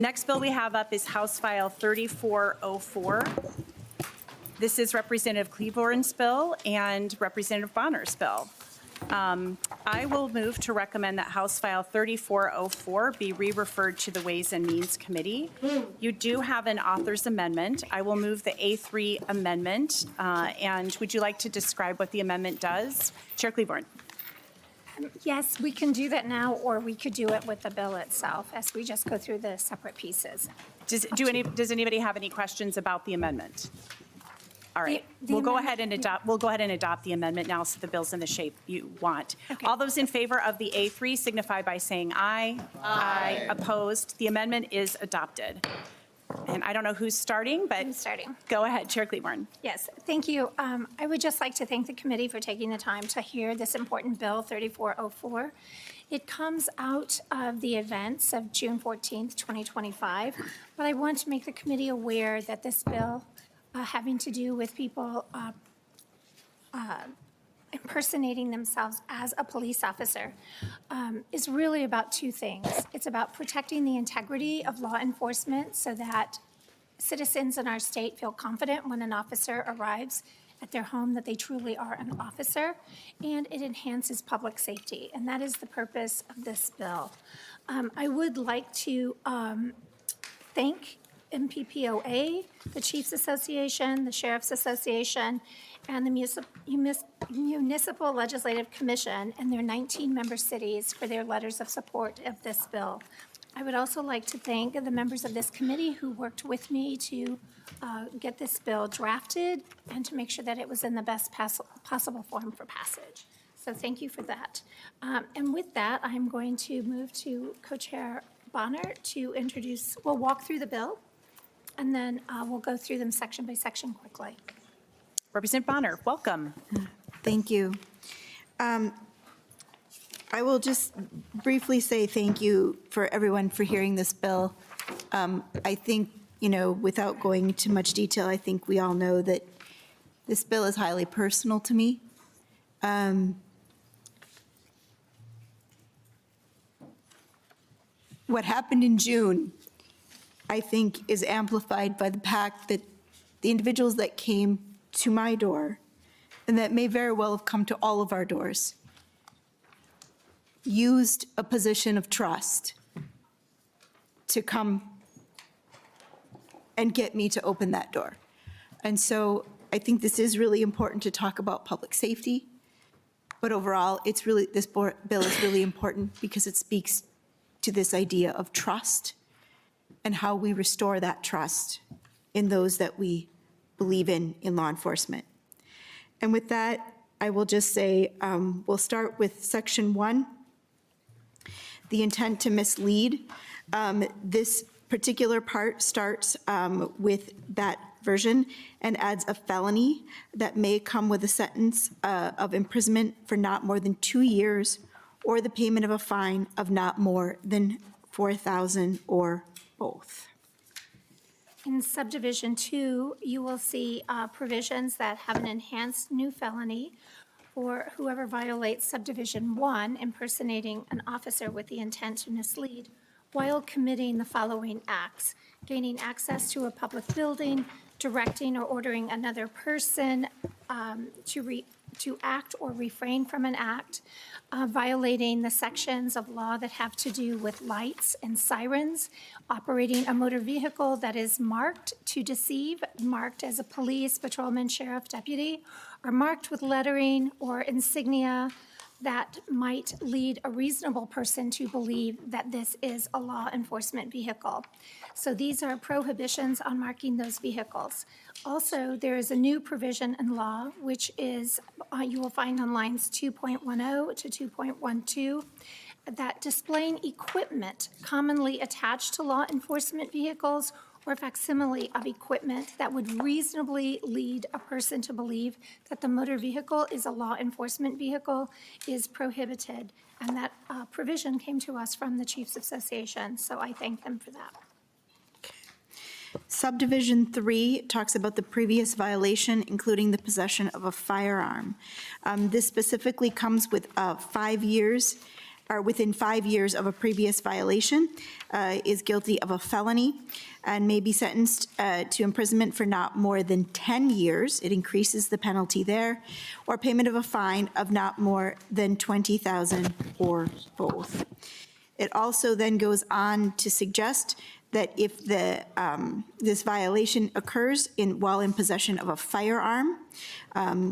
Next bill we have up is House File 3404. This is Representative Cleavorn's bill and Representative Bonner's bill. I will move to recommend that House File 3404 be re-referred to the Ways and Means Committee. You do have an author's amendment. I will move the A3 amendment. And would you like to describe what the amendment does? Chair Cleavorn. Yes, we can do that now, or we could do it with the bill itself as we just go through the separate pieces. Does anybody have any questions about the amendment? All right, we'll go ahead and adopt the amendment now so the bill's in the shape you want. Okay. All those in favor of the A3 signify by saying aye. Aye. Opposed? The amendment is adopted. And I don't know who's starting, but I'm starting. Go ahead, Chair Cleavorn. Yes, thank you. I would just like to thank the committee for taking the time to hear this important bill, 3404. It comes out of the events of June 14th, 2025, but I want to make the committee aware that this bill having to do with people impersonating themselves as a police officer is really about two things. It's about protecting the integrity of law enforcement so that citizens in our state feel confident when an officer arrives at their home that they truly are an officer, and it enhances public safety, and that is the purpose of this bill. I would like to thank MPPOA, the Chiefs Association, the Sheriff's Association, and the Municipal Legislative Commission and their 19-member cities for their letters of support of this bill. I would also like to thank the members of this committee who worked with me to get this bill drafted and to make sure that it was in the best possible form for passage. So thank you for that. And with that, I'm going to move to Co-Chair Bonner to introduce, we'll walk through the bill, and then we'll go through them section by section quickly. Representative Bonner, welcome. Thank you. I will just briefly say thank you for everyone for hearing this bill. I think, without going into much detail, I think we all know that this bill is highly personal to me. What happened in June, I think, is amplified by the fact that the individuals that came to my door, and that may very well have come to all of our doors, used a position of trust to come and get me to open that door. And so I think this is really important to talk about public safety, but overall, this bill is really important because it speaks to this idea of trust and how we restore that trust in those that we believe in law enforcement. And with that, I will just say, we'll start with section 1, the intent to mislead. This particular part starts with that version and adds a felony that may come with a sentence of imprisonment for not more than 2 years or the payment of a fine of not more than $4,000 or both. In subdivision 2, you will see provisions that have an enhanced new felony for whoever violates subdivision 1, impersonating an officer with the intent to mislead while committing the following acts: gaining access to a public building, directing or ordering another person to act or refrain from an act, violating the sections of law that have to do with lights and sirens, operating a motor vehicle that is marked to deceive, marked as a police, patrolman, sheriff, deputy, or marked with lettering or insignia that might lead a reasonable person to believe that this is a law enforcement vehicle. So these are prohibitions on marking those vehicles. Also, there is a new provision in law, which is, you will find on lines 2.10 to 2.12, that displaying equipment commonly attached to law enforcement vehicles or facsimile of equipment that would reasonably lead a person to believe that the motor vehicle is a law enforcement vehicle is prohibited. And that provision came to us from the Chiefs Association, so I thank them for that. Subdivision 3 talks about the previous violation, including the possession of a firearm. This specifically comes with 5 years or within 5 years of a previous violation, is guilty of a felony and may be sentenced to imprisonment for not more than 10 years. It increases the penalty there, or payment of a fine of not more than $20,000 or both. It also then goes on to suggest that if this violation occurs while in possession of a firearm,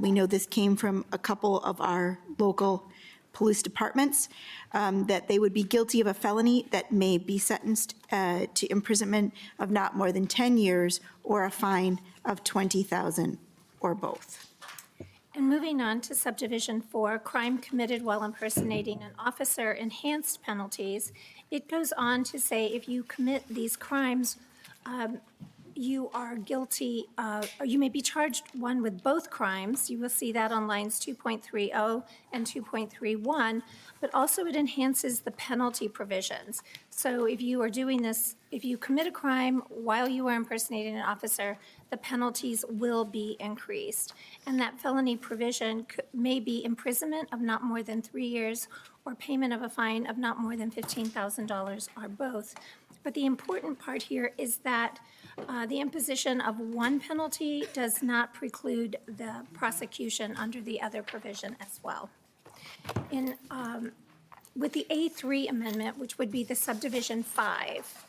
we know this came from a couple of our local police departments, that they would be guilty of a felony that may be sentenced to imprisonment of not more than 10 years or a fine of $20,000 or both. And moving on to subdivision 4, crime committed while impersonating an officer, enhanced penalties. It goes on to say if you commit these crimes, you are guilty, or you may be charged one with both crimes. You will see that on lines 2.30 and 2.31, but also it enhances the penalty provisions. So if you are doing this, if you commit a crime while you are impersonating an officer, the penalties will be increased. And that felony provision may be imprisonment of not more than 3 years or payment of a fine of not more than $15,000 or both. But the important part here is that the imposition of one penalty does not preclude the prosecution under the other provision as well. With the A3 amendment, which would be the subdivision 5,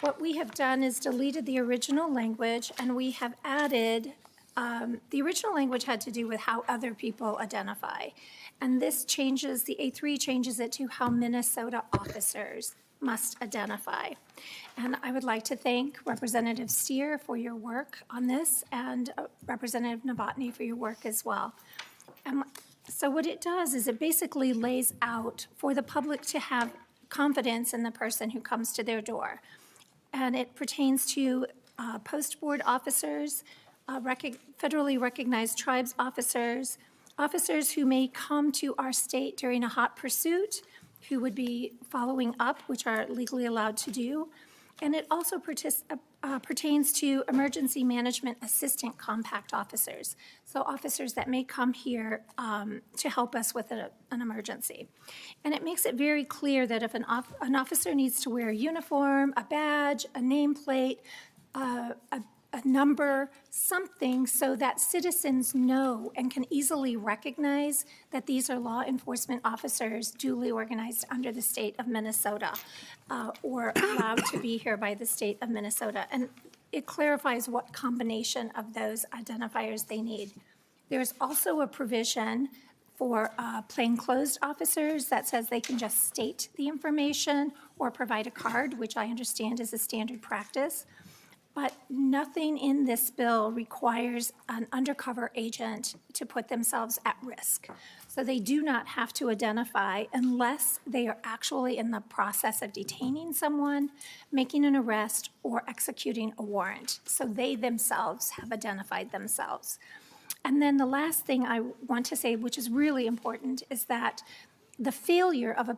what we have done is deleted the original language, and we have added, the original language had to do with how other people identify. And this changes, the A3 changes it to how Minnesota officers must identify. And I would like to thank Representative Steer for your work on this, and Representative Novotny for your work as well. So what it does is it basically lays out for the public to have confidence in the person who comes to their door. And it pertains to post board officers, federally recognized tribes officers, officers who may come to our state during a hot pursuit, who would be following up, which are legally allowed to do. And it also pertains to emergency management assistant compact officers. So officers that may come here to help us with an emergency. And it makes it very clear that if an officer needs to wear a uniform, a badge, a nameplate, a number, something so that citizens know and can easily recognize that these are law enforcement officers duly organized under the state of Minnesota or allowed to be here by the state of Minnesota. And it clarifies what combination of those identifiers they need. There's also a provision for plainclothes officers that says they can just state the information or provide a card, which I understand is a standard practice. But nothing in this bill requires an undercover agent to put themselves at risk. So they do not have to identify unless they are actually in the process of detaining someone, making an arrest, or executing a warrant. So they themselves have identified themselves. And then the last thing I want to say, which is really important, is that the failure of a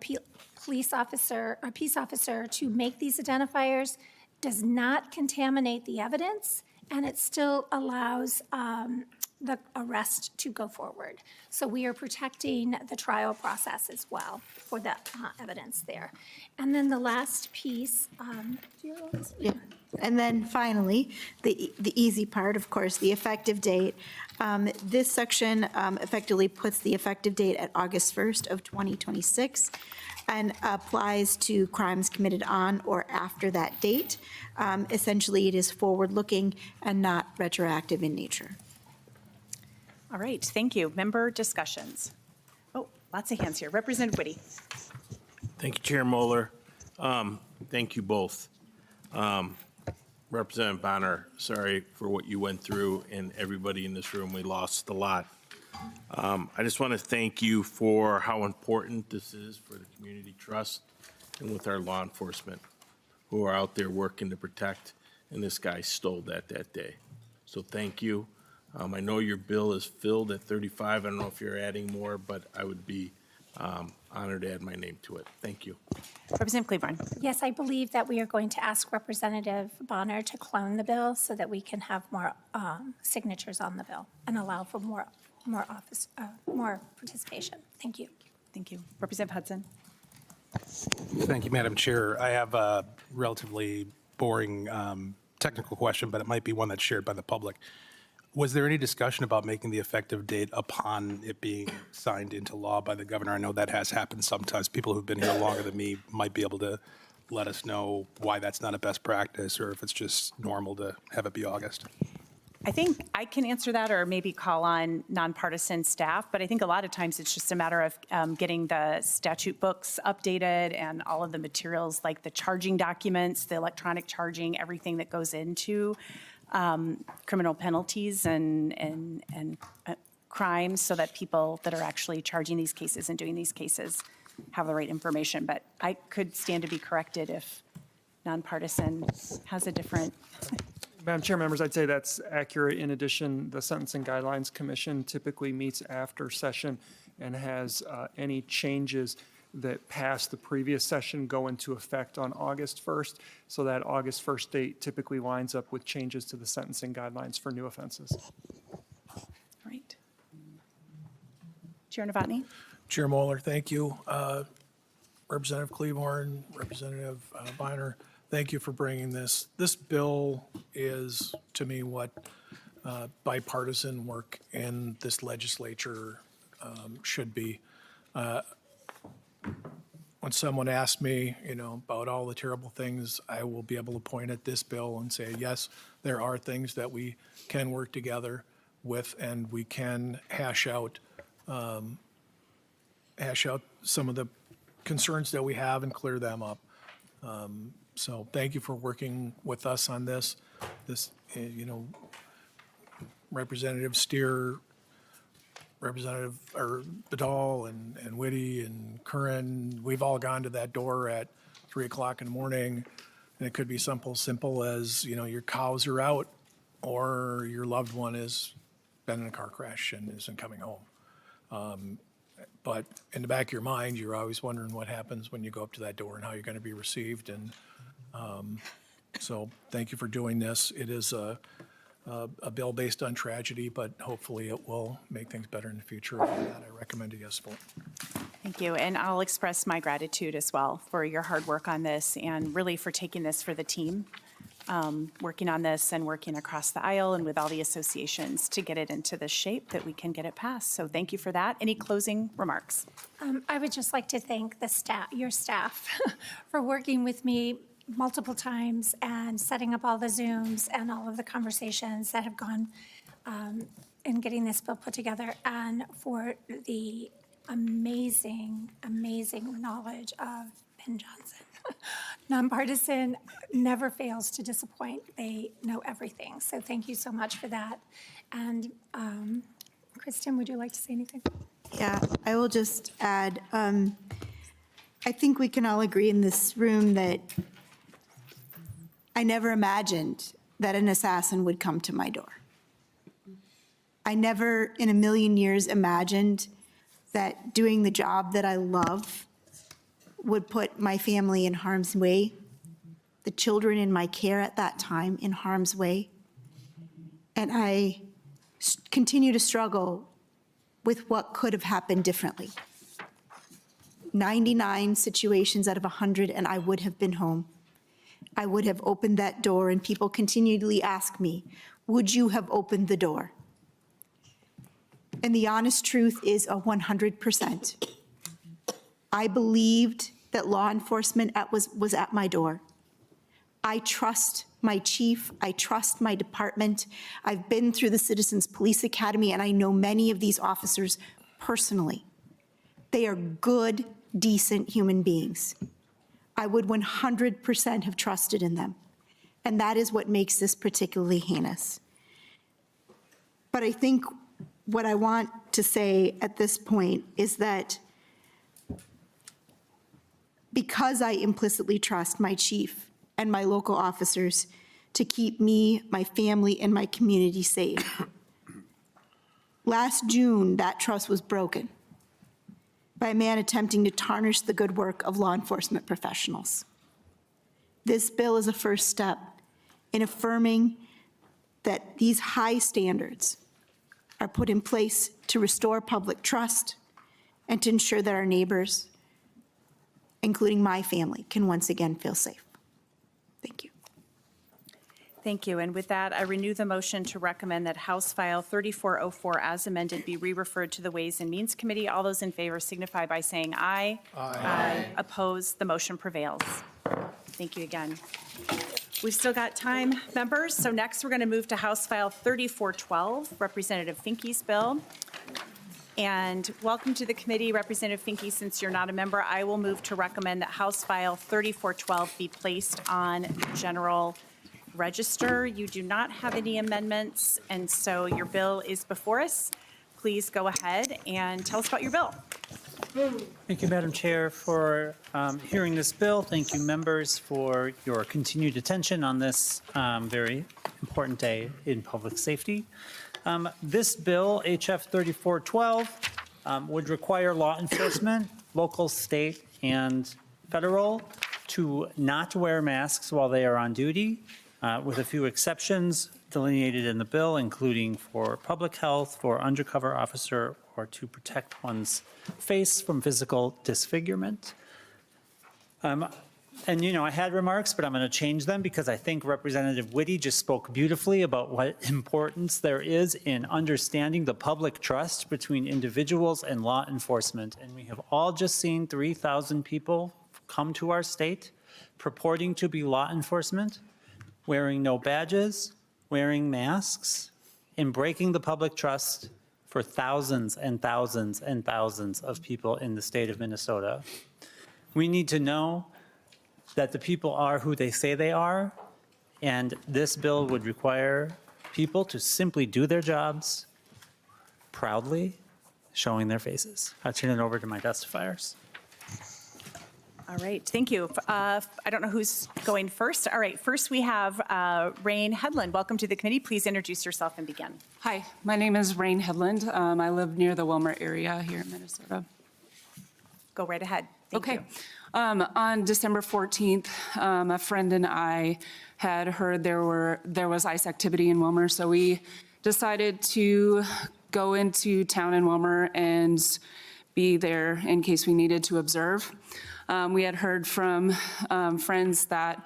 police officer or peace officer to make these identifiers does not contaminate the evidence, and it still allows the arrest to go forward. So we are protecting the trial process as well for the evidence there. And then the last piece, Yeah. And then finally, the easy part, of course, the effective date. This section effectively puts the effective date at August 1st of 2026 and applies to crimes committed on or after that date. Essentially, it is forward-looking and not retroactive in nature. All right, thank you. Member discussions. Oh, lots of hands here. Representative Whitty. Thank you, Chair Moeller. Thank you both. Representative Bonner, sorry for what you went through, and everybody in this room, we lost a lot. I just want to thank you for how important this is for the community trust and with our law enforcement who are out there working to protect, and this guy stole that day. So thank you. I know your bill is filled at 35. I don't know if you're adding more, but I would be honored to add my name to it. Thank you. Representative Claiborne. yes, I believe that we are going to ask Representative Bonner to clone the bill so that we can have more signatures on the bill and allow for more participation. Thank you. Thank you. Representative Hudson. Thank you, Madam Chair. I have a relatively boring technical question, but it might be one that's shared by the public. Was there any discussion about making the effective date upon it being signed into law by the governor? I know that has happened sometimes. People who've been here longer than me might be able to let us know why that's not a best practice, or if it's just normal to have it be August. I think I can answer that, or maybe call on nonpartisan staff, but I think a lot of times it's just a matter of getting the statute books updated and all of the materials, like the charging documents, the electronic charging, everything that goes into criminal penalties and crimes, so that people that are actually charging these cases and doing these cases have the right information. But I could stand to be corrected if nonpartisan has a different. Madam Chair, members, I'd say that's accurate. In addition, the Sentencing Guidelines Commission typically meets after session and has any changes that pass the previous session go into effect on August 1st. So that August 1st date typically lines up with changes to the sentencing guidelines for new offenses. Right. Chair Novotny? Chair Moeller, thank you. Representative Cleavorn, Representative Biner, thank you for bringing this. This bill is, to me, what bipartisan work in this legislature should be. When someone asks me, about all the terrible things, I will be able to point at this bill and say, yes, there are things that we can work together with, and we can hash out some of the concerns that we have and clear them up. So thank you for working with us on this. Representative Steer, Representative Badal and Whitty and Curran, we've all gone to that door at 3 o'clock in the morning, and it could be simple as, your cows are out or your loved one has been in a car crash and isn't coming home. But in the back of your mind, you're always wondering what happens when you go up to that door and how you're going to be received. And so thank you for doing this. It is a bill based on tragedy, but hopefully it will make things better in the future. For that, I recommend a yes vote. Thank you. And I'll express my gratitude as well for your hard work on this, and really for taking this for the team, working on this and working across the aisle and with all the associations to get it into this shape that we can get it passed. So thank you for that. Any closing remarks? I would just like to thank the staff, your staff, for working with me multiple times and setting up all the Zooms and all of the conversations that have gone in getting this bill put together, and for the amazing knowledge of Ben Johnson. Nonpartisan never fails to disappoint. They know everything. So thank you so much for that. And Kristen, would you like to say anything? Yeah, I will just add, I think we can all agree in this room that I never imagined that an assassin would come to my door. I never in a million years imagined that doing the job that I love would put my family in harm's way, the children in my care at that time in harm's way. And I continue to struggle with what could have happened differently. 99 situations out of 100, and I would have been home. I would have opened that door, and people continually ask me, would you have opened the door? And the honest truth is a 100%. I believed that law enforcement was at my door. I trust my chief. I trust my department. I've been through the Citizens Police Academy, and I know many of these officers personally. They are good, decent human beings. I would 100% have trusted in them. And that is what makes this particularly heinous. But I think what I want to say at this point is that because I implicitly trust my chief and my local officers to keep me, my family, and my community safe, last June, that trust was broken by a man attempting to tarnish the good work of law enforcement professionals. This bill is a first step in affirming that these high standards are put in place to restore public trust and to ensure that our neighbors including my family, can once again feel safe. Thank you. Thank you. And with that, I renew the motion to recommend that House File 3404 as amended be re-referred to the Ways and Means Committee. All those in favor signify by saying aye. Aye. Opposed, the motion prevails. Thank you again. We've still got time, members. So next, we're going to move to House File 3412, Representative Finke's bill. And welcome to the committee, Representative Finke. Since you're not a member, I will move to recommend that House File 3412 be placed on general register. You do not have any amendments, and so your bill is before us. Please go ahead and tell us about your bill. Thank you, Madam Chair, for hearing this bill. Thank you, members, for your continued attention on this very important day in public safety. This bill, HF 3412, would require law enforcement, local, state, and federal, to not wear masks while they are on duty, with a few exceptions delineated in the bill, including for public health, for undercover officer, or to protect one's face from physical disfigurement. And, you know, I had remarks, but I'm going to change them because I think Representative Whitty just spoke beautifully about what importance there is in understanding the public trust between individuals and law enforcement. And we have all just seen 3,000 people come to our state purporting to be law enforcement, wearing no badges, wearing masks, and breaking the public trust for thousands and thousands and thousands of people in the state of Minnesota. We need to know that the people are who they say they are, and this bill would require people to simply do their jobs proudly, showing their faces. I'll turn it over to my testifiers. All right, thank you. I don't know who's going first. All right, first we have Rain Headland. Welcome to the committee. Please introduce yourself and begin. Hi, my name is Rain Headland. I live near the Wilmer area here in Minnesota. Go right ahead. Thank you. On December 14th, a friend and I had heard there was ICE activity in Wilmer, so we decided to go into town in Wilmer and be there in case we needed to observe. We had heard from friends that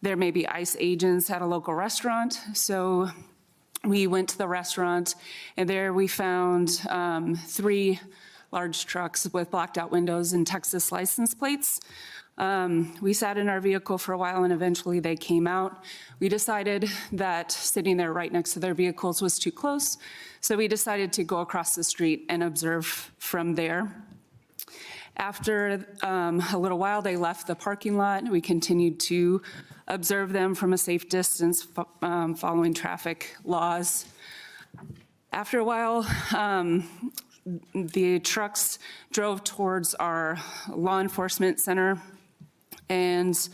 there may be ICE agents at a local restaurant, so we went to the restaurant, and there we found 3 large trucks with blacked out windows and Texas license plates. We sat in our vehicle for a while, and eventually they came out. We decided that sitting there right next to their vehicles was too close, so we decided to go across the street and observe from there. After a little while, they left the parking lot. We continued to observe them from a safe distance, following traffic laws. After a while, the trucks drove towards our law enforcement center, and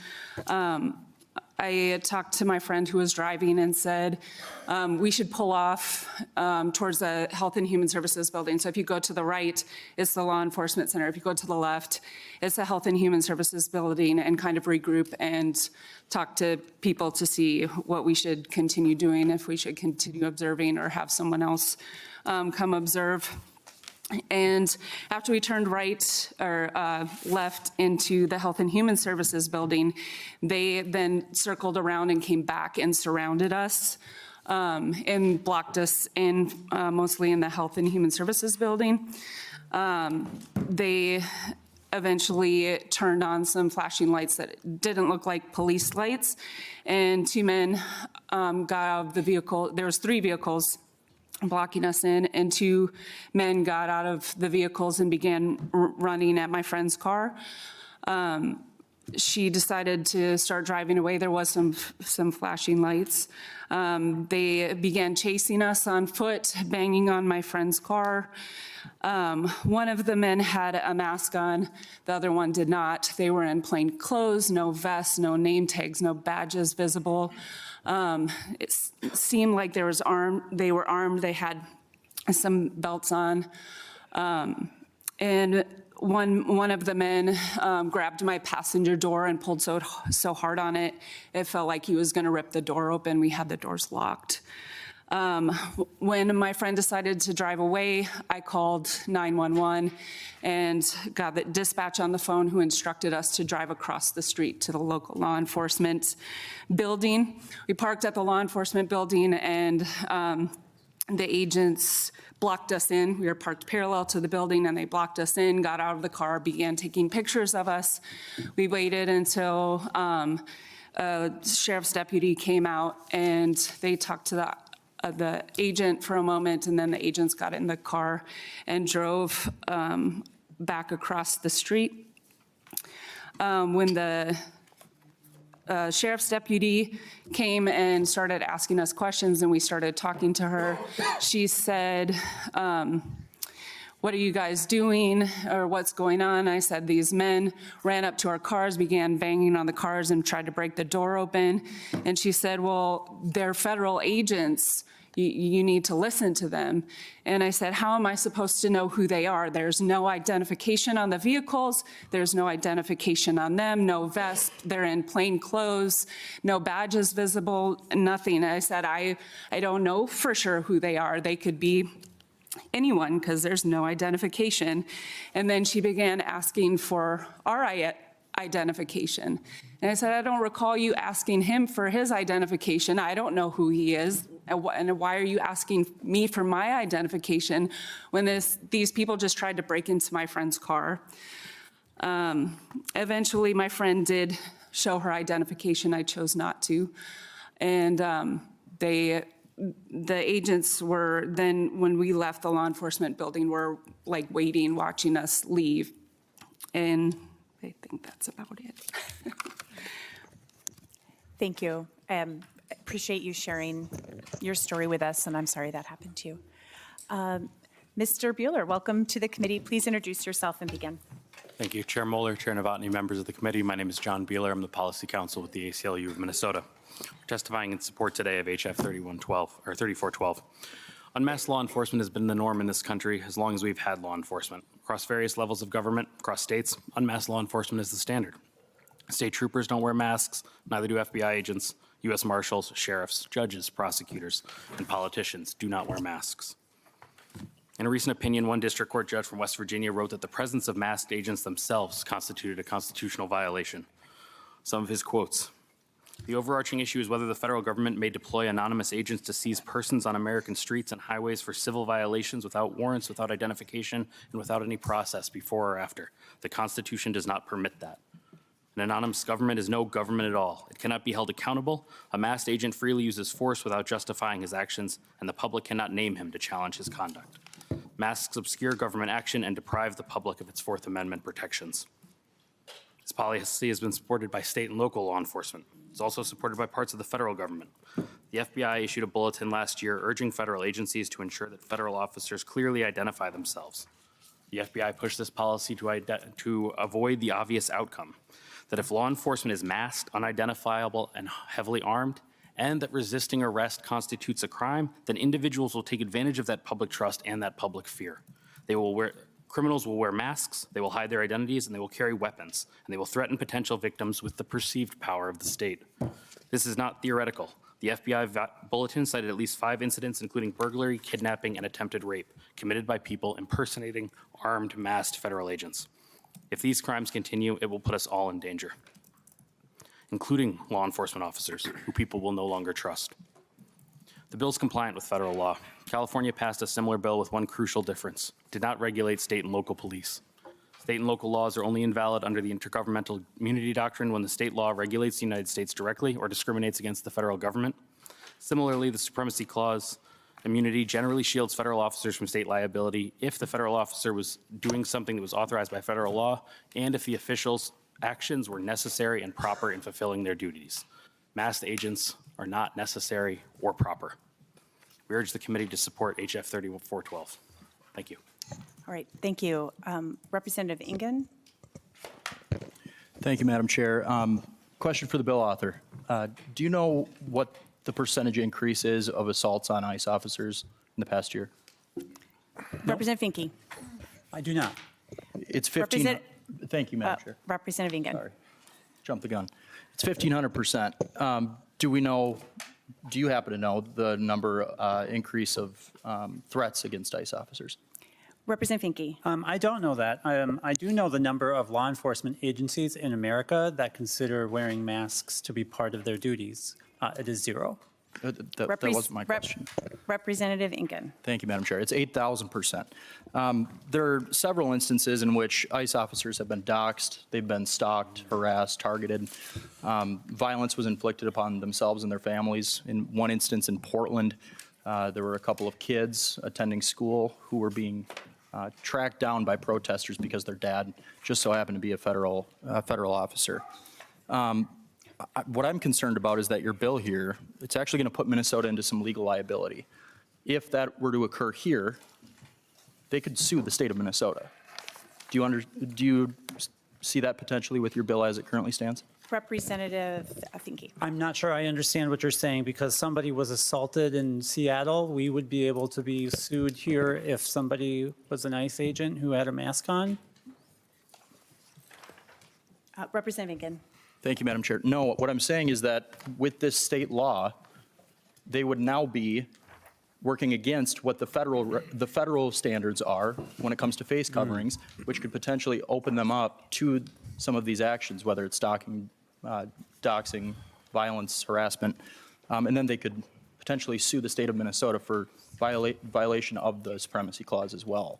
I talked to my friend who was driving and said, we should pull off towards the Health and Human Services building. So if you go to the right, it's the law enforcement center. If you go to the left, it's the Health and Human Services building, and kind of regroup and talk to people to see what we should continue doing, if we should continue observing or have someone else come observe. And after we turned right or left into the Health and Human Services building, they then circled around and came back and surrounded us and blocked us in, mostly in the Health and Human Services building. They eventually turned on some flashing lights that didn't look like police lights, and 2 men got out of the vehicle. There was 3 vehicles blocking us in, and 2 men got out of the vehicles and began running at my friend's car. She decided to start driving away. There was some flashing lights. They began chasing us on foot, banging on my friend's car. One of the men had a mask on, the other one did not. They were in plain clothes, no vests, no name tags, no badges visible. It seemed like they were armed. They had some belts on. And one of the men grabbed my passenger door and pulled so hard on it, it felt like he was going to rip the door open. We had the doors locked. When my friend decided to drive away, I called 911 and got the dispatch on the phone who instructed us to drive across the street to the local law enforcement building. We parked at the law enforcement building and the agents blocked us in. We were parked parallel to the building and they blocked us in, got out of the car, began taking pictures of us. We waited until a sheriff's deputy came out and they talked to the agent for a moment, and then the agents got in the car and drove back across the street. When the sheriff's deputy came and started asking us questions and we started talking to her, she said, what are you guys doing, or what's going on? I said, these men ran up to our cars, began banging on the cars and tried to break the door open. And she said, well, they're federal agents. You need to listen to them. And I said, how am I supposed to know who they are? There's no identification on the vehicles. There's no identification on them, no vest. They're in plain clothes, no badges visible, nothing. I said, I don't know for sure who they are. They could be anyone because there's no identification. And then she began asking for our identification. And I said, I don't recall you asking him for his identification. I don't know who he is. And why are you asking me for my identification when these people just tried to break into my friend's car? Eventually, my friend did show her identification. I chose not to. And the agents were then, when we left the law enforcement building, were like waiting, watching us leave. And I think that's about it. Thank you. Appreciate you sharing your story with us, and I'm sorry that happened to you. Mr. Boelter, welcome to the committee. Please introduce yourself and begin. Thank you, Chair Moeller, Chair Novotny, members of the committee. My name is John Boelter. I'm the Policy Counsel with the ACLU of Minnesota. We're testifying in support today of HF 3412. Unmasked law enforcement has been the norm in this country as long as we've had law enforcement. Across various levels of government, across states, unmasked law enforcement is the standard. State troopers don't wear masks, neither do FBI agents. U.S. Marshals, sheriffs, judges, prosecutors, and politicians do not wear masks. In a recent opinion, one district court judge from West Virginia wrote that the presence of masked agents themselves constituted a constitutional violation. Some of his quotes: the overarching issue is whether the federal government may deploy anonymous agents to seize persons on American streets and highways for civil violations without warrants, without identification, and without any process before or after. The Constitution does not permit that. An anonymous government is no government at all. It cannot be held accountable. A masked agent freely uses force without justifying his actions, and the public cannot name him to challenge his conduct. Masks obscure government action and deprive the public of its Fourth Amendment protections. This policy has been supported by state and local law enforcement. It's also supported by parts of the federal government. The FBI issued a bulletin last year urging federal agencies to ensure that federal officers clearly identify themselves. The FBI pushed this policy to avoid the obvious outcome, that if law enforcement is masked, unidentifiable, and heavily armed, and that resisting arrest constitutes a crime, then individuals will take advantage of that public trust and that public fear. Criminals will wear masks, they will hide their identities, and they will carry weapons, and they will threaten potential victims with the perceived power of the state. This is not theoretical. The FBI bulletin cited at least 5 incidents, including burglary, kidnapping, and attempted rape, committed by people impersonating armed, masked federal agents. If these crimes continue, it will put us all in danger, including law enforcement officers, who people will no longer trust. The bill is compliant with federal law. California passed a similar bill with one crucial difference: it did not regulate state and local police. State and local laws are only invalid under the intergovernmental immunity doctrine when the state law regulates the United States directly or discriminates against the federal government. Similarly, the Supremacy Clause immunity generally shields federal officers from state liability if the federal officer was doing something that was authorized by federal law and if the official's actions were necessary and proper in fulfilling their duties. Masked agents are not necessary or proper. We urge the committee to support HF 3412. Thank you. All right, thank you. Representative Ingen? Thank you, Madam Chair. Question for the bill author. Do you know what the percentage increase is of assaults on ICE officers in the past year? Representative Finke? I do not. It's 15. Thank you, Madam Chair. Representative Ingen? Sorry, jumped the gun. It's 1,500%. Do we know do you happen to know the number increase of threats against ICE officers? Representative Finke. I don't know that. I do know the number of law enforcement agencies in America that consider wearing masks to be part of their duties. It is 0. That wasn't my question. Representative Incan. Thank you, Madam Chair. It's 8,000%. There are several instances in which ICE officers have been doxxed, they've been stalked, harassed, targeted. Violence was inflicted upon themselves and their families. In one instance in Portland, there were a couple of kids attending school who were being tracked down by protesters because their dad just so happened to be a federal officer. What I'm concerned about is that your bill here, it's actually going to put Minnesota into some legal liability. If that were to occur here, they could sue the state of Minnesota. Do you see that potentially with your bill as it currently stands? Representative Finke. I'm not sure I understand what you're saying. Because somebody was assaulted in Seattle, we would be able to be sued here if somebody was an ICE agent who had a mask on? Representative Incan. Thank you, Madam Chair. No, what I'm saying is that with this state law, they would now be working against what the federal standards are when it comes to face coverings, which could potentially open them up to some of these actions, whether it's stalking, doxing, violence, harassment, and then they could potentially sue the state of Minnesota for violation of the supremacy clause as well.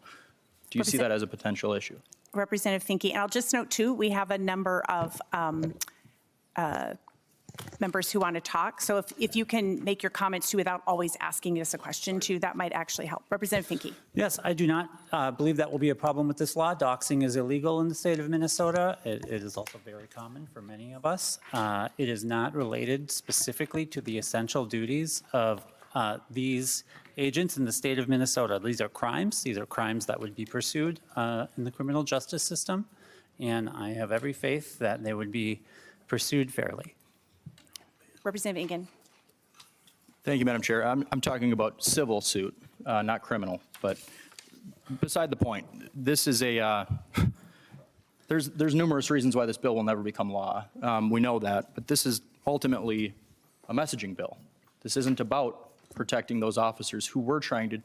Do you see that as a potential issue? Representative Finke. And I'll just note, too, we have a number of members who want to talk. So if you can make your comments, too, without always asking us a question, too, that might actually help. Representative Finke. Yes, I do not believe that will be a problem with this law. Doxing is illegal in the state of Minnesota. It is also very common for many of us. It is not related specifically to the essential duties of these agents in the state of Minnesota. These are crimes. These are crimes that would be pursued in the criminal justice system. And I have every faith that they would be pursued fairly. Representative Incan. Thank you, Madam Chair. I'm talking about civil suit, not criminal. But beside the point, this is there's numerous reasons why this bill will never become law. We know that, but this is ultimately a messaging bill. This isn't about protecting those officers who were trying to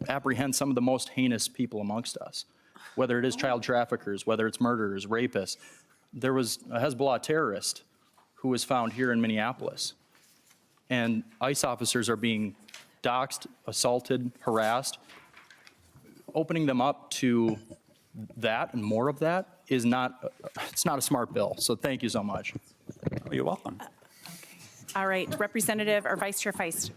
apprehend some of the most heinous people amongst us, whether it is child traffickers, whether it's murderers, rapists. There was a Hezbollah terrorist who was found here in Minneapolis, and ICE officers are being doxxed, assaulted, harassed. Opening them up to that and more of that is it's not a smart bill. So thank you so much. Oh, you're welcome. All right, Representative or Vice Chair Feist.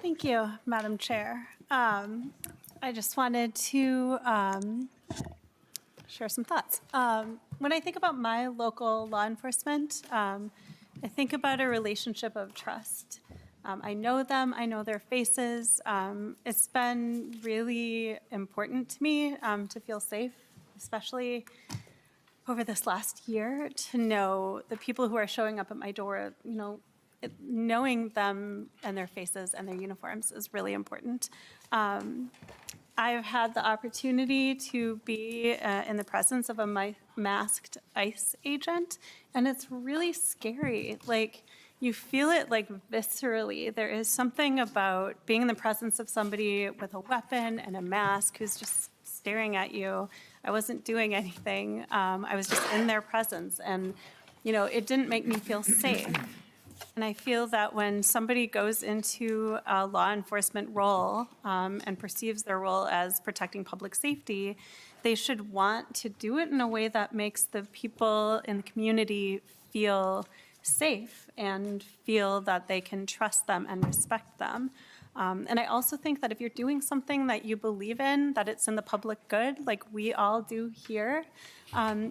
Thank you, Madam Chair. I just wanted to share some thoughts. When I think about my local law enforcement, I think about a relationship of trust. I know them, I know their faces. It's been really important to me to feel safe, especially over this last year, to know the people who are showing up at my door, knowing them and their faces and their uniforms is really important. I've had the opportunity to be in the presence of a masked ICE agent, and it's really scary. Like, you feel it like viscerally. There is something about being in the presence of somebody with a weapon and a mask who's just staring at you. I wasn't doing anything. I was just in their presence, and it didn't make me feel safe. And I feel that when somebody goes into a law enforcement role and perceives their role as protecting public safety, they should want to do it in a way that makes the people in the community feel safe and feel that they can trust them and respect them. And I also think that if you're doing something that you believe in, that it's in the public good, like we all do here,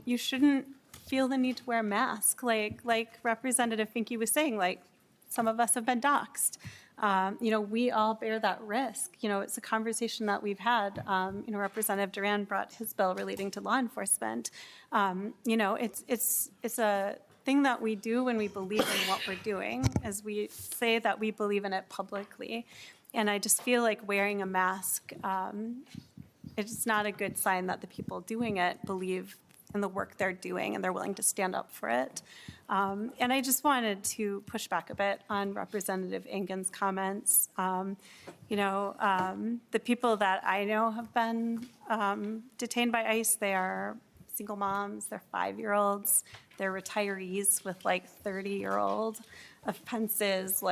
you shouldn't feel the need to wear a mask. Like Representative Finke was saying, like, some of us have been doxxed. We all bear that risk. It's a conversation that we've had. Representative Duran brought his bill relating to law enforcement. It's a thing that we do when we believe in what we're doing, as we say that we believe in it publicly. And I just feel like wearing a mask, it's not a good sign that the people doing it believe and the work they're doing, and they're willing to stand up for it. And I just wanted to push back a bit on Representative Engen's comments. The people that I know have been detained by ICE, they are single moms, they're 5-year-olds, they're retirees with like 30-year-old offenses,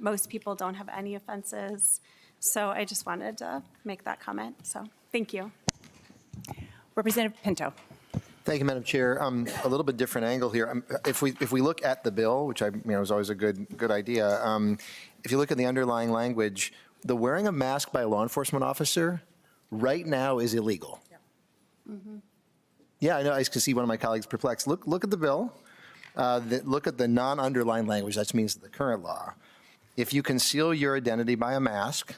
most people don't have any offenses. So I just wanted to make that comment, so thank you. Representative Pinto. Thank you, Madam Chair. A little bit different angle here. If we look at the bill, which is always a good idea, if you look at the underlying language, the wearing a mask by a law enforcement officer right now is illegal. Yeah, I know. I can see one of my colleagues perplexed. Look at the bill. Look at the non-underlying language. That means the current law. If you conceal your identity by a mask,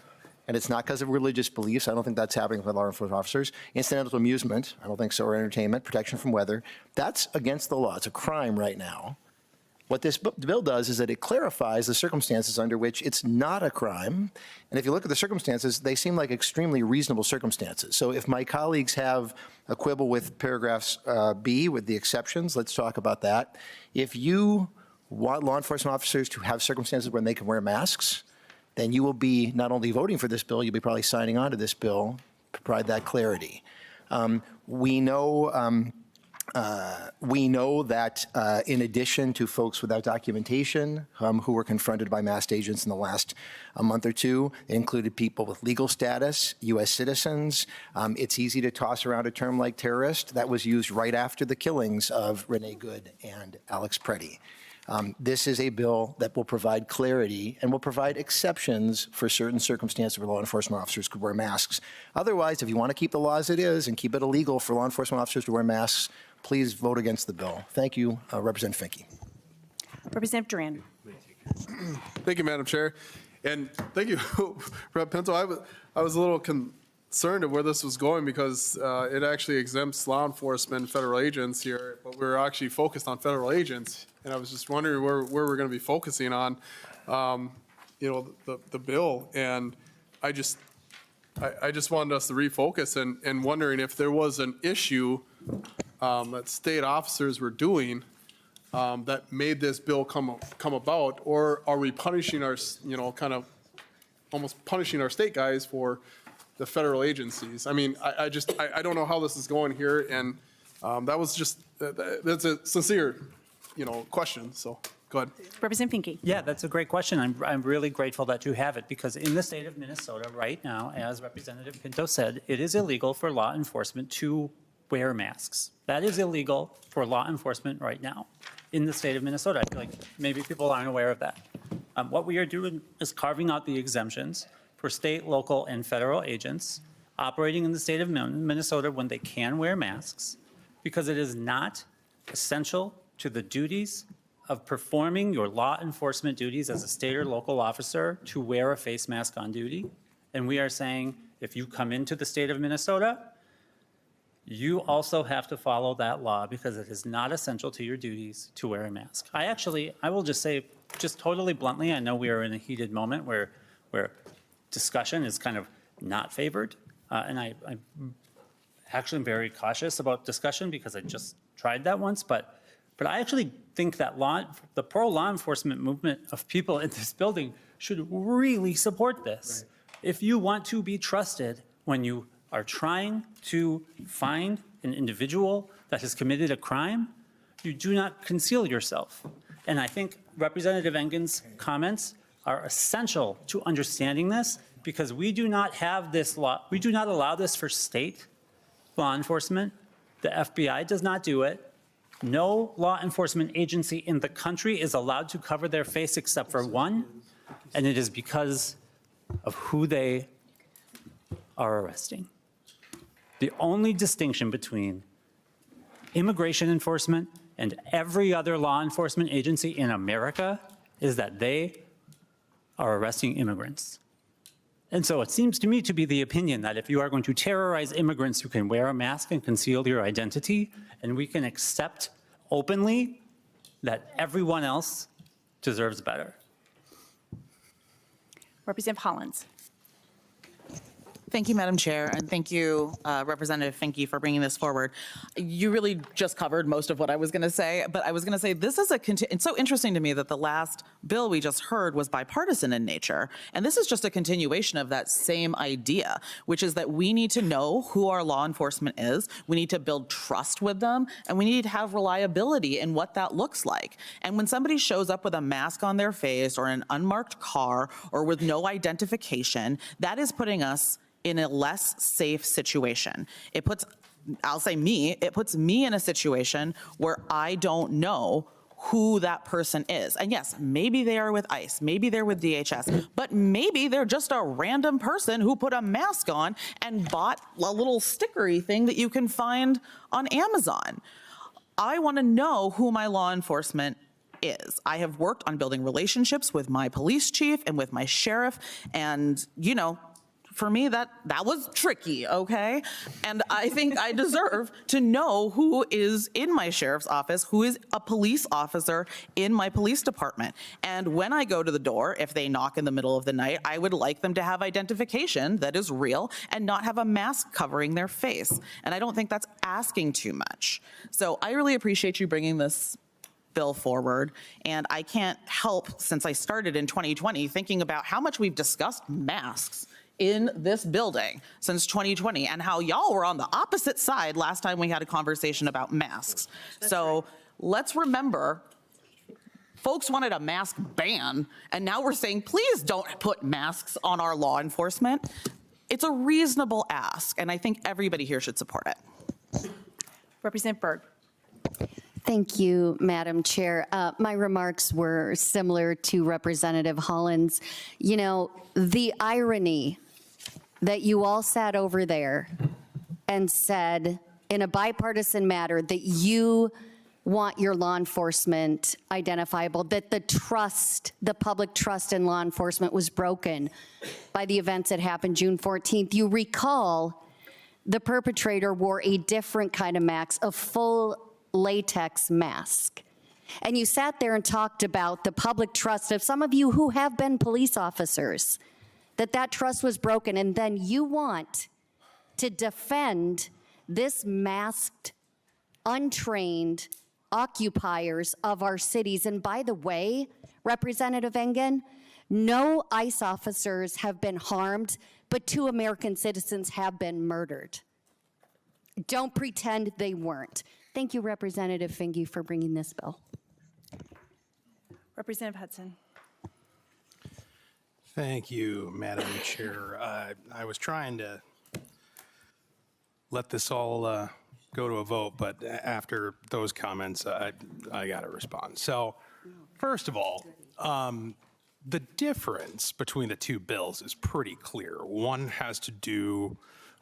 and it's not because of religious beliefs, I don't think that's happening with law enforcement officers, incidental amusement, I don't think so, or entertainment, protection from weather, that's against the law. It's a crime right now. What this bill does is that it clarifies the circumstances under which it's not a crime. And if you look at the circumstances, they seem like extremely reasonable circumstances. So if my colleagues have a quibble with paragraphs B with the exceptions, let's talk about that. If you want law enforcement officers to have circumstances when they can wear masks, then you will be not only voting for this bill, you'll be probably signing on to this bill to provide that clarity. We know that in addition to folks without documentation who were confronted by masked agents in the last month or two, it included people with legal status, U.S. citizens. It's easy to toss around a term like terrorist. That was used right after the killings of Renee Good and Alex Preddy. This is a bill that will provide clarity and will provide exceptions for certain circumstances where law enforcement officers could wear masks. Otherwise, if you want to keep the law as it is and keep it illegal for law enforcement officers to wear masks, please vote against the bill. Thank you, Representative Finke. Representative Duran. Thank you, Madam Chair. And thank you, Rep. Pinto. I was a little concerned of where this was going because it actually exempts law enforcement and federal agents here, but we're actually focused on federal agents. And I was just wondering where we're going to be focusing on, the bill. And I just wanted us to refocus and wondering if there was an issue that state officers were doing that made this bill come about, or are we punishing our, kind of almost punishing our state guys for the federal agencies? I mean, I don't know how this is going here, and that was just, that's a sincere, question, so go ahead. Representative Finke. Yeah, that's a great question. I'm really grateful that you have it, because in the state of Minnesota right now, as Representative Pinto said, it is illegal for law enforcement to wear masks. That is illegal for law enforcement right now in the state of Minnesota. I feel like maybe people aren't aware of that. What we are doing is carving out the exemptions for state, local, and federal agents operating in the state of Minnesota when they can wear masks, because it is not essential to the duties of performing your law enforcement duties as a state or local officer to wear a face mask on duty. And we are saying, if you come into the state of Minnesota, you also have to follow that law, because it is not essential to your duties to wear a mask. I will just say, just totally bluntly, I know we are in a heated moment where discussion is kind of not favored. And I actually am very cautious about discussion because I just tried that once, but I actually think that the pro-law enforcement movement of people in this building should really support this. Right. If you want to be trusted when you are trying to find an individual that has committed a crime, you do not conceal yourself. And I think Representative Engen's comments are essential to understanding this, because we do not have this law, we do not allow this for state law enforcement. The FBI does not do it. No law enforcement agency in the country is allowed to cover their face except for one, and it is because of who they are arresting. The only distinction between immigration enforcement and every other law enforcement agency in America is that they are arresting immigrants. And so it seems to me to be the opinion that if you are going to terrorize immigrants, you can wear a mask and conceal your identity, and we can accept openly that everyone else deserves better. Representative Hollins. Thank you, Madam Chair, and thank you, Representative Finke, for bringing this forward. You really just covered most of what I was going to say, but I was going to say this is it's so interesting to me that the last bill we just heard was bipartisan in nature, and this is just a continuation of that same idea, which is that we need to know who our law enforcement is, we need to build trust with them, and we need to have reliability in what that looks like. And when somebody shows up with a mask on their face or an unmarked car or with no identification, that is putting us in a less safe situation. It puts, I'll say me, it puts me in a situation where I don't know who that person is. And yes, maybe they are with ICE, maybe they're with DHS, but maybe they're just a random person who put a mask on and bought a little stickery thing that you can find on Amazon. I want to know who my law enforcement is. I have worked on building relationships with my police chief and with my sheriff, and for me, that was tricky, okay? And I think I deserve to know who is in my sheriff's office, who is a police officer in my police department. And when I go to the door, if they knock in the middle of the night, I would like them to have identification that is real and not have a mask covering their face. And I don't think that's asking too much. So I really appreciate you bringing this bill forward. And I can't help, since I started in 2020, thinking about how much we've discussed masks in this building since 2020 and how y'all were on the opposite side last time we had a conversation about masks. Let's remember, folks wanted a mask ban, and now we're saying, please don't put masks on our law enforcement. It's a reasonable ask, and I think everybody here should support it. Representative Berg. Thank you, Madam Chair. My remarks were similar to Representative Holland's. The irony that you all sat over there and said in a bipartisan matter that you want your law enforcement identifiable, that the public trust in law enforcement was broken by the events that happened June 14th. You recall the perpetrator wore a different kind of mask, a full latex mask. And you sat there and talked about the public trust of some of you who have been police officers, that trust was broken, and then you want to defend this masked, untrained occupiers of our cities. And by the way, Representative Engen, no ICE officers have been harmed, but 2 American citizens have been murdered. Don't pretend they weren't. Thank you, Representative Finke, for bringing this bill. Representative Hudson. Thank you, Madam Chair. I was trying to let this all go to a vote, but after those comments, I got to respond. So, first of all, the difference between the 2 bills is pretty clear. One has to do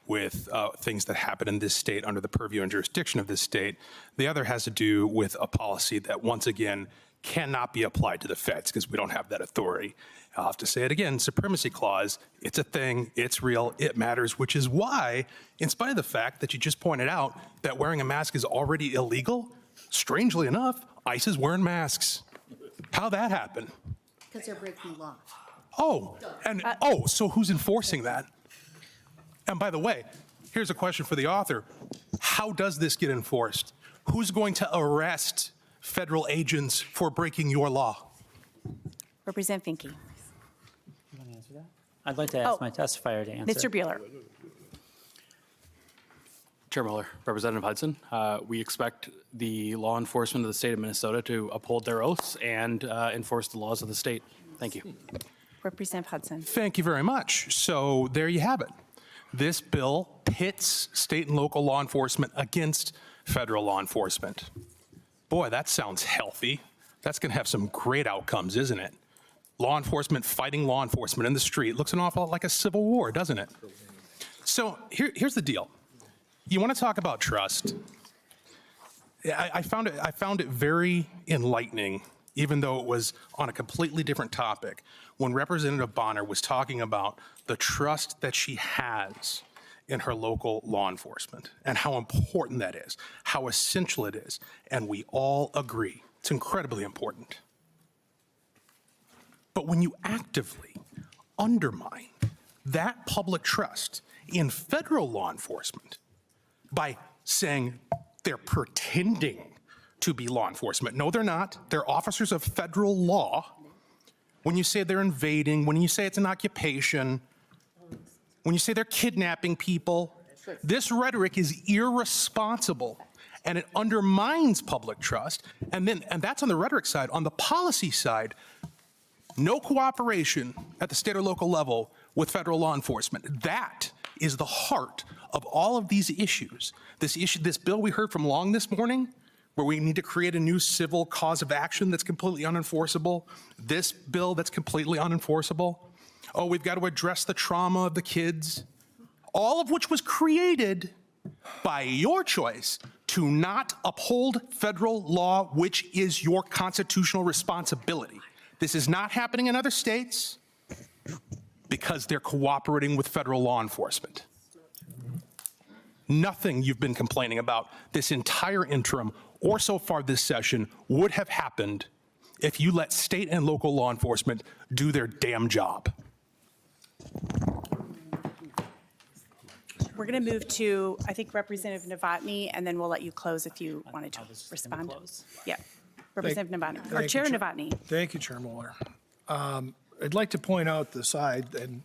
with things that happen in this state under the purview and jurisdiction of this state. The other has to do with a policy that, once again, cannot be applied to the feds because we don't have that authority. I'll have to say it again, supremacy clause, it's a thing, it's real, it matters, which is why, in spite of the fact that you just pointed out that wearing a mask is already illegal, strangely enough, ICE is wearing masks. How'd that happen? Because they're breaking law. So who's enforcing that? And by the way, here's a question for the author. How does this get enforced? Who's going to arrest federal agents for breaking your law? Representative Finke. You want to answer that? I'd like to ask my testifier to answer. Mr. Bueller. Chair Mueller, Representative Hudson, we expect the law enforcement of the state of Minnesota to uphold their oaths and enforce the laws of the state. Thank you. Representative Hudson. Thank you very much. So there you have it. This bill pits state and local law enforcement against federal law enforcement. Boy, that sounds healthy. That's going to have some great outcomes, isn't it? Law enforcement fighting law enforcement in the street looks an awful lot like a civil war, doesn't it? So here's the deal. You want to talk about trust? I found it very enlightening, even though it was on a completely different topic, when Representative Bonner was talking about the trust that she has in her local law enforcement and how important that is, how essential it is, and we all agree it's incredibly important. But when you actively undermine that public trust in federal law enforcement by saying they're pretending to be law enforcement. No, they're not. They're officers of federal law. When you say they're invading, when you say it's an occupation, when you say they're kidnapping people, this rhetoric is irresponsible and it undermines public trust. And that's on the rhetoric side. On the policy side, no cooperation at the state or local level with federal law enforcement. That is the heart of all of these issues. This bill we heard from Long this morning, where we need to create a new civil cause of action that's completely unenforceable. This bill that's completely unenforceable. Oh, we've got to address the trauma of the kids. All of which was created by your choice to not uphold federal law, which is your constitutional responsibility. This is not happening in other states because they're cooperating with federal law enforcement. Nothing you've been complaining about this entire interim or so far this session would have happened if you let state and local law enforcement do their damn job. We're going to move to, I think, Representative Novotny, and then we'll let you close if you wanted to respond. Yeah, Representative Novotny, or Chair Novotny. Thank you, Chair Mueller. I'd like to point out the side, and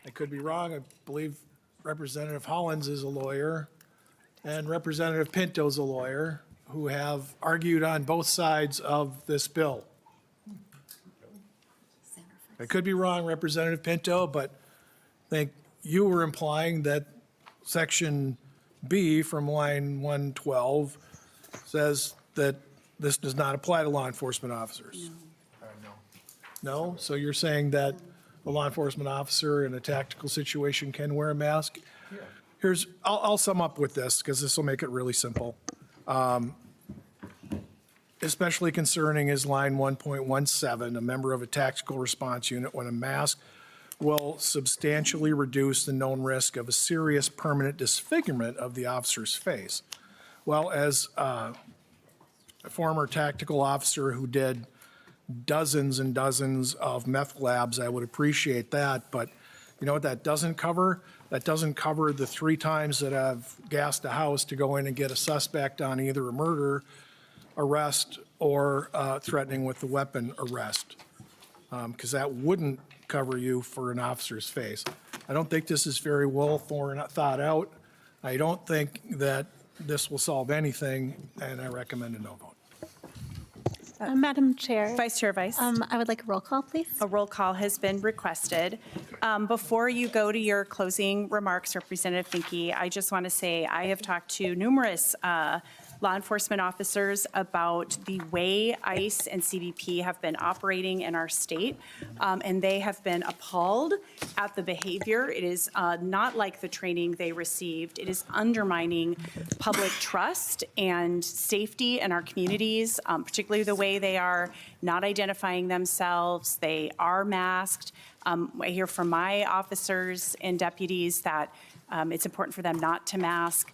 I could be wrong, I believe Representative Hollins is a lawyer, and Representative Pinto's a lawyer, who have argued on both sides of this bill. I could be wrong, Representative Pinto, but I think you were implying that Section B from line 112 says that this does not apply to law enforcement officers. No? So you're saying that a law enforcement officer in a tactical situation can wear a mask? I'll sum up with this because this will make it really simple. Especially concerning is line 1.17, a member of a tactical response unit when a mask will substantially reduce the known risk of a serious permanent disfigurement of the officer's face. Well, as a former tactical officer who did dozens and dozens of meth labs, I would appreciate that, but you know what that doesn't cover? That doesn't cover the 3 times that I've gassed a house to go in and get a suspect on either a murder, arrest, or threatening with the weapon arrest, because that wouldn't cover you for an officer's face. I don't think this is very well thought out. I don't think that this will solve anything, and I recommend a no vote. Madam Chair. Vice Chair Vice. I would like a roll call, please. A roll call has been requested. Before you go to your closing remarks, Representative Finke, I just want to say I have talked to numerous law enforcement officers about the way ICE and CBP have been operating in our state, and they have been appalled at the behavior. It is not like the training they received. It is undermining public trust and safety in our communities, particularly the way they are not identifying themselves. They are masked. I hear from my officers and deputies that it's important for them not to mask.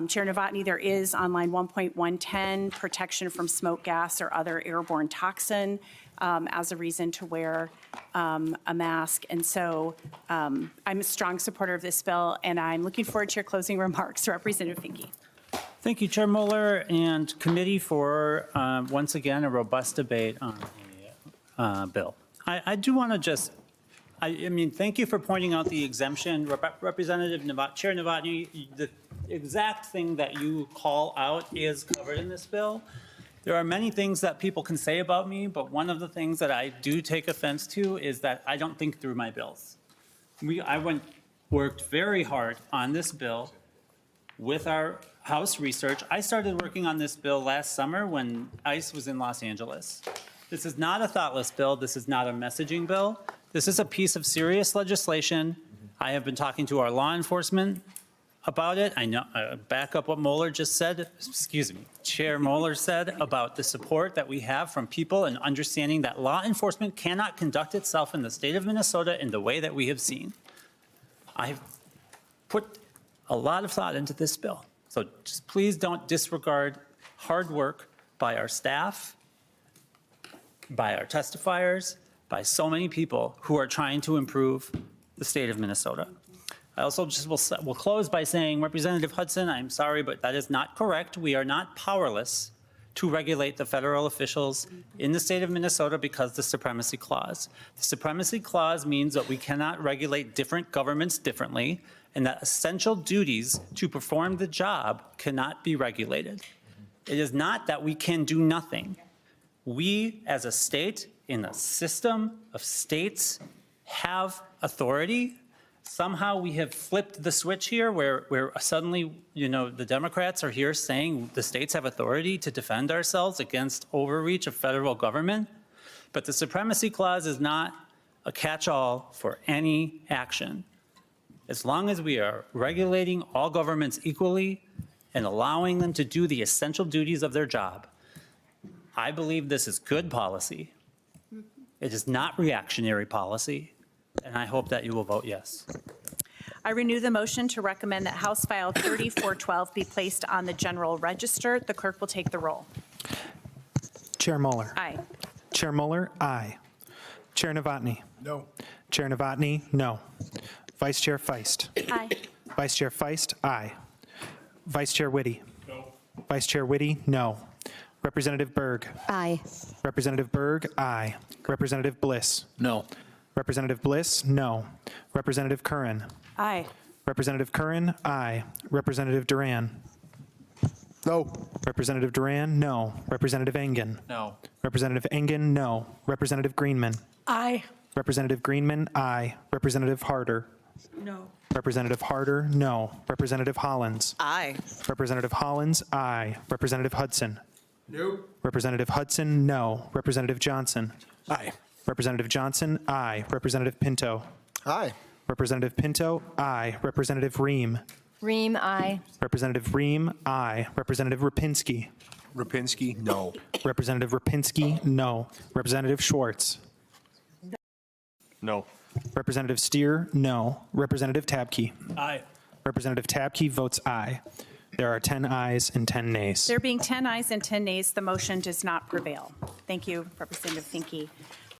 Chair Novotny, there is on line 1.110 protection from smoke gas or other airborne toxin as a reason to wear a mask. And so I'm a strong supporter of this bill, and I'm looking forward to your closing remarks, Representative Finke. Thank you, Chair Mueller and committee for, once again, a robust debate on the bill. I do want to just, I mean, thank you for pointing out the exemption. Representative Chair Novotny, the exact thing that you call out is covered in this bill. There are many things that people can say about me, but one of the things that I do take offense to is that I don't think through my bills. I worked very hard on this bill with our House research. I started working on this bill last summer when ICE was in Los Angeles. This is not a thoughtless bill. This is not a messaging bill. This is a piece of serious legislation. I have been talking to our law enforcement about it. I know, back up what Mueller just said, excuse me, Chair Mueller said about the support that we have from people and understanding that law enforcement cannot conduct itself in the state of Minnesota in the way that we have seen. I've put a lot of thought into this bill. So just please don't disregard hard work by our staff, by our testifiers, by so many people who are trying to improve the state of Minnesota. I also just will close by saying, Representative Hudson, I'm sorry, but that is not correct. We are not powerless to regulate the federal officials in the state of Minnesota because the Supremacy Clause. The Supremacy Clause means that we cannot regulate different governments differently, and that essential duties to perform the job cannot be regulated. It is not that we can do nothing. We, as a state, in a system of states, have authority. Somehow we have flipped the switch here where suddenly, the Democrats are here saying the states have authority to defend ourselves against overreach of federal government. But the Supremacy Clause is not a catch-all for any action. As long as we are regulating all governments equally and allowing them to do the essential duties of their job, I believe this is good policy. It is not reactionary policy, and I hope that you will vote yes. I renew the motion to recommend that House File 3412 be placed on the general register. The clerk will take the roll. Chair Moeller. Aye. Chair Moeller, aye. Chair Novotny. No. Chair Novotny, no. Vice Chair Feist. Aye. Vice Chair Feist, aye. Vice Chair Whitty. No. Vice Chair Whitty, no. Representative Berg. Aye. Representative Berg, aye. Representative Bliss. No. Representative Bliss, no. Representative Curran. Aye. Representative Curran, aye. Representative Duran. No. Representative Duran, no. Representative Engen. No. Representative Engen, no. Representative Greenman. Aye. Representative Greenman, aye. Representative Harder. No. Representative Harder, no. Representative Hollins. Aye. Representative Hollins, aye. Representative Hudson. Nope. Representative Hudson, no. Representative Johnson. Aye. Representative Johnson, aye. Representative Pinto. Aye. Representative Pinto, aye. Representative Ream. Ream, aye. Representative Ream, aye. Representative Rapinski. Rapinski, no. Representative Rapinski, no. Representative Schwartz. No. Representative Steer, no. Representative Tabke. Aye. Representative Tabke votes aye. There are 10 ayes and 10 nays. There being 10 ayes and 10 nays, the motion does not prevail. Thank you, Representative Finke.